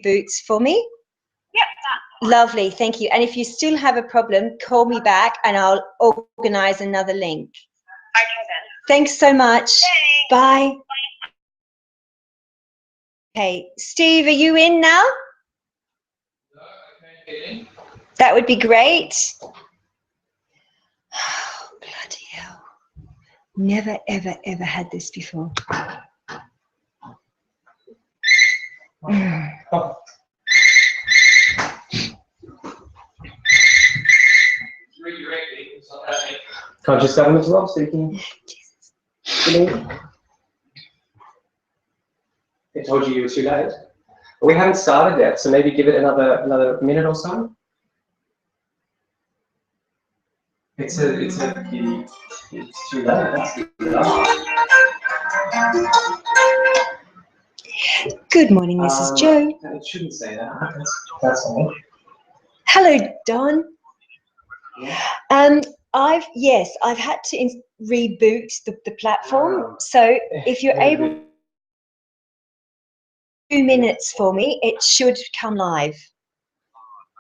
boots for me? Yep. Lovely, thank you. And if you still have a problem, call me back and I'll organize another link. Okay then. Thanks so much. Thanks. Bye. Okay, Steve, are you in now? No, I can't get in. That would be great. Oh, bloody hell. Never, ever, ever had this before. Conscious government as well, speaking. I told you were too late. We haven't started yet, so maybe give it another minute or so. It's too late. That's Good morning, Mrs. Joe. It shouldn't say that. That's all. Hello, Don. Yeah. I've had to reboot the platform. So if you're able 2 minutes for me, it should come live.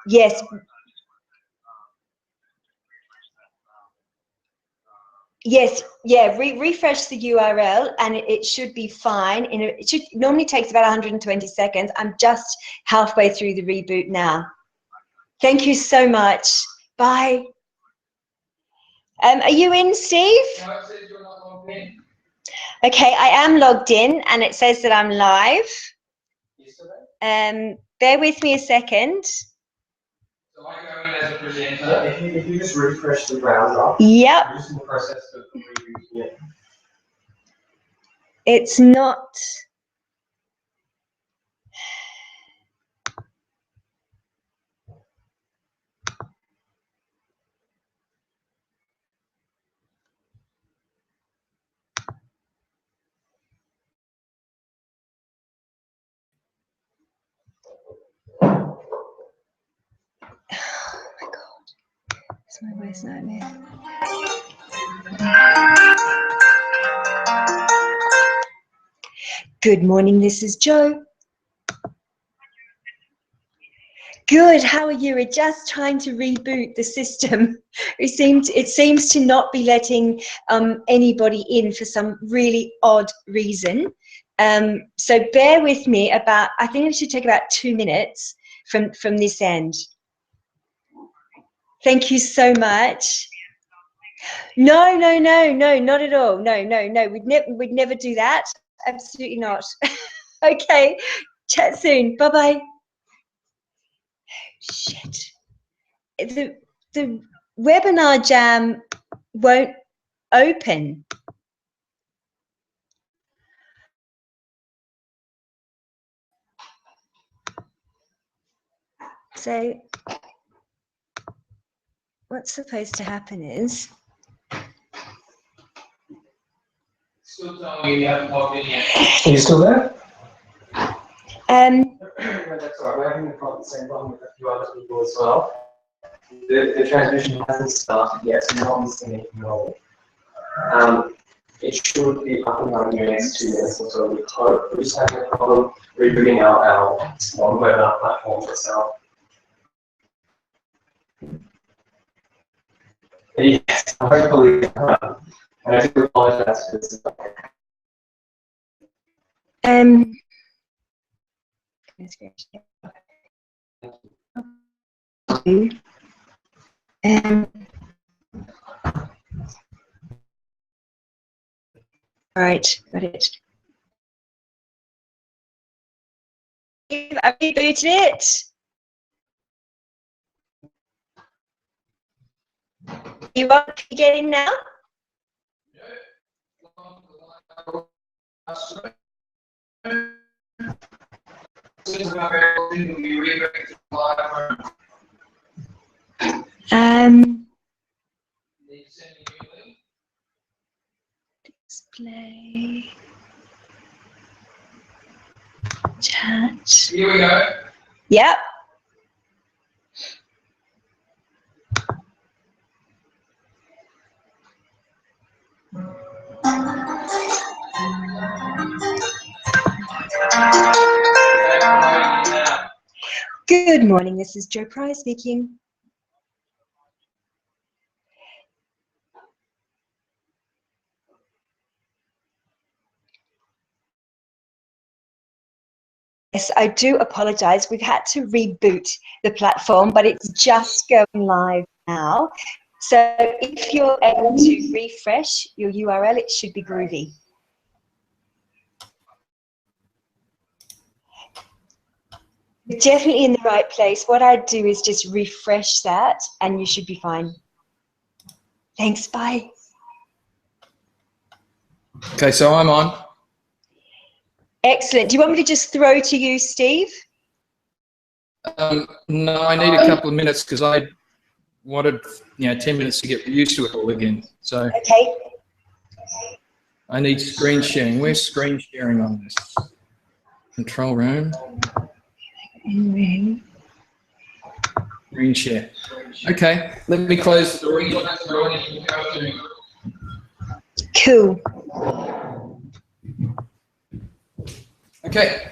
Yes. Yes, yeah, refresh the URL and it should be fine. It should normally takes about 120 seconds. I'm just halfway through the reboot now. Thank you so much. Bye. Are you in, Steve? No, it says you're not logged in. Okay, I am logged in and it says that I'm live. Bear with me a second. So I go in as a presenter. Yeah, if you just refresh the browser. Yep. You're just in the process of rebooting it. It's not. Oh my God, it's my worst nightmare. Good morning, this is Joe. Good, how are you? We're just trying to reboot the system. It seems to not be letting anybody in for some really odd reason. So bear with me I think it should take about 2 minutes from this end. Thank you so much. No, not at all. No. We'd never do that. Absolutely not. Okay, chat soon. Bye-bye. Shit. The webinar jam won't open. So what's supposed to happen is Still telling me you haven't logged in yet. Are you still there? um No, that's all right. We're having the same problem with a few other people as well. The transmission hasn't started yet, so you're not missing anything at all. It should be up and running in the next 2 minutes or so. We hope. We're just having a problem rebooting our webinar platform itself. Yes, hopefully. And I do apologize for this. All right, got it. I've rebooted it. You want to get in now? Display. Chat. Here we go. Yep. Good morning, this is Jo Price speaking. Yes, I do apologize. We've had to reboot the platform, but it's just going live now. So if you're able to refresh your URL, it should be groovy. You're definitely in the right place. What I'd do is just refresh that and you should be fine. Thanks, bye. Okay, so I'm on. Excellent. Do you want me to just throw to you, Steve? No, I need a couple of minutes because I wanted 10 minutes to get used to it all again. So Okay. I need screen sharing. Where's screen sharing on this? Control room. Screen share. Okay, let me close the door. Cool. Okay.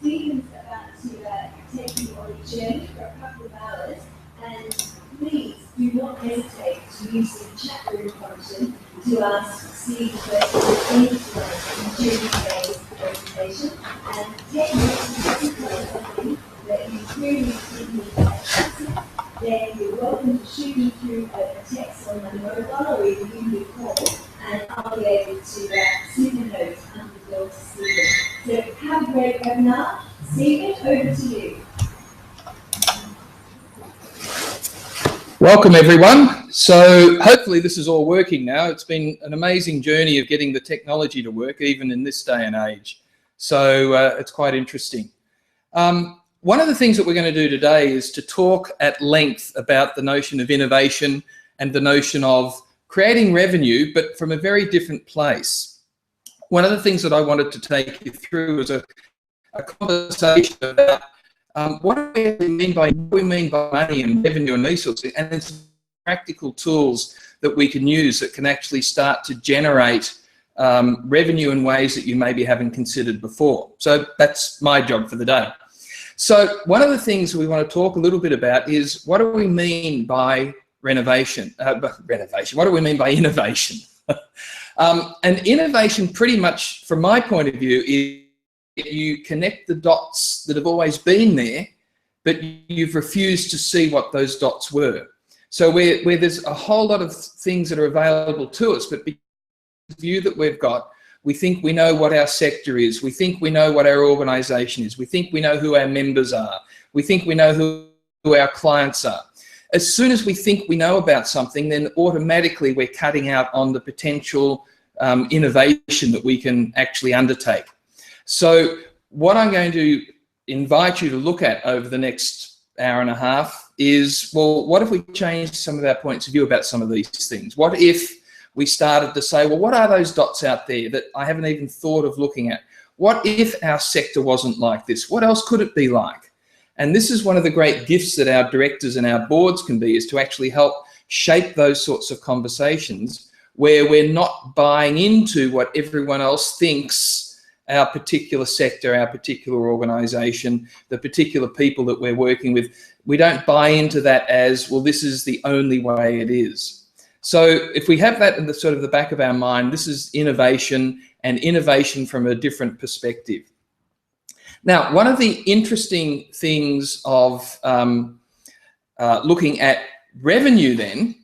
Stephen's about to take you on a journey for a couple of hours, and please do not hesitate to use the chat room function to ask Steve questions during today's presentation, and take notes of something that you really think needs answer. Then you're welcome to shoot me through a text on my mobile or even give me a call, and I'll be able to see the notes and go to Stephen. So have a great webinar. Stephen, over to you. Welcome everyone. So hopefully this is all working now. It's been an amazing journey of getting the technology to work even in this day and age. So it's quite interesting. One of the things that we're going to do today is to talk at length about the notion of innovation and the notion of creating revenue, but from a very different place. One of the things that I wanted to take you through was a conversation about what do we mean by money and revenue and these sorts of things, and then some practical tools that we can use that can actually start to generate revenue in ways that you maybe haven't considered before. So that's my job for the day. So one of the things we want to talk a little bit about is what do we mean by renovation? What do we mean by innovation? And innovation pretty much, from my point of view, is you connect the dots that have always been there, but you've refused to see what those dots were. So where there's a whole lot of things that are available to us, but because of the view that we've got, we think we know what our sector is. We think we know what our organisation is. We think we know who our members are. We think we know who our clients are. As soon as we think we know about something, then automatically we're cutting out on the potential innovation that we can actually undertake. So what I'm going to invite you to look at over the next hour and a half is, well, what if we change some of our points of view about some of these things? What if we started to say, well, what are those dots out there that I haven't even thought of looking at? What if our sector wasn't like this? What else could it be like? And this is one of the great gifts that our directors and our boards can be, is to actually help shape those sorts of conversations where we're not buying into what everyone else thinks our particular sector, our particular organisation, the particular people that we're working with. We don't buy into that as, well, this is the only way it is. So if we have that in the sort of the back of our mind, this is innovation, and innovation from a different perspective. Now, one of the interesting things of looking at revenue then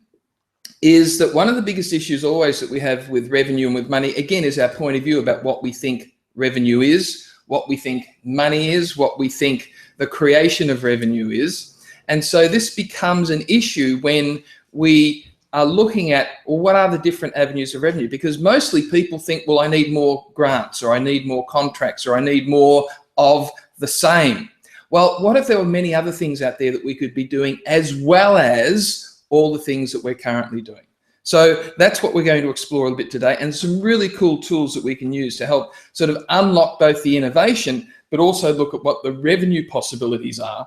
is that one of the biggest issues always that we have with revenue and with money, again, is our point of view about what we think revenue is, what we think money is, what we think the creation of revenue is. And so this becomes an issue when we are looking at, well, what are the different avenues of revenue? Because mostly people think, well, I need more grants, or I need more contracts, or I need more of the same. Well, what if there were many other things out there that we could be doing as well as all the things that we're currently doing? So that's what we're going to explore a bit today, and some really cool tools that we can use to help sort of unlock both the innovation, but also look at what the revenue possibilities are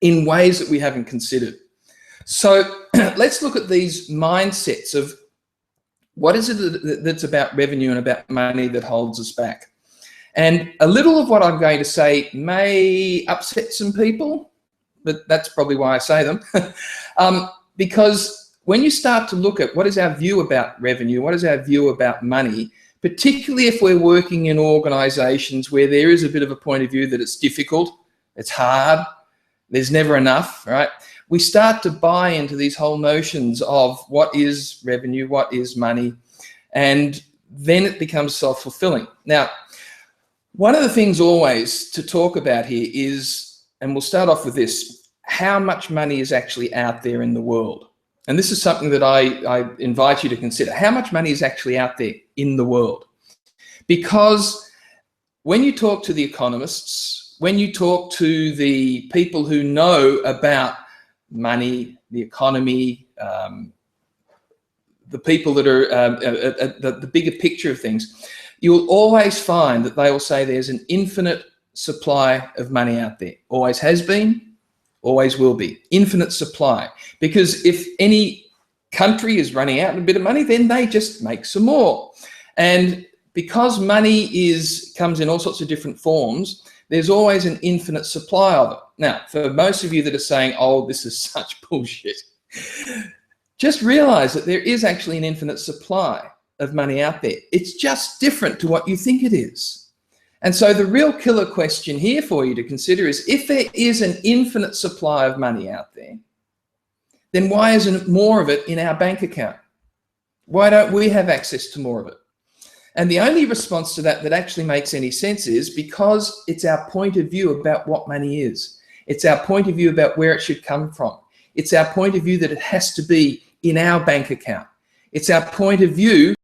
in ways that we haven't considered. So let's look at these mindsets of what is it that's about revenue and about money that holds us back. And a little of what I'm going to say may upset some people, but that's probably why I say them. Because when you start to look at what is our view about revenue, what is our view about money, particularly if we're working in organizations where there is a bit of a point of view that it's difficult, it's hard, there's never enough, right? We start to buy into these whole notions of what is revenue, what is money, and then it becomes self-fulfilling. Now, one of the things always to talk about here is, and we'll start off with this, how much money is actually out there in the world. And this is something that I invite you to consider. How much money is actually out there in the world? Because when you talk to the economists, when you talk to the people who know about money, the economy, the people that are the bigger picture of things, you'll always find that they will say there's an infinite supply of money out there. Always has been, always will be. Infinite supply. Because if any country is running out of a bit of money, then they just make some more. And because money comes in all sorts of different forms, there's always an infinite supply of it. Now, for most of you that are saying, oh, this is such bullshit, just realize that there is actually an infinite supply of money out there. It's just different to what you think it is. And so the real killer question here for you to consider is, if there is an infinite supply of money out there, then why isn't more of it in our bank account? Why don't we have access to more of it? And the only response to that actually makes any sense is because it's our point of view about what money is. It's our point of view about where it should come from. It's our point of view that it has to be in our bank account. It's our point of view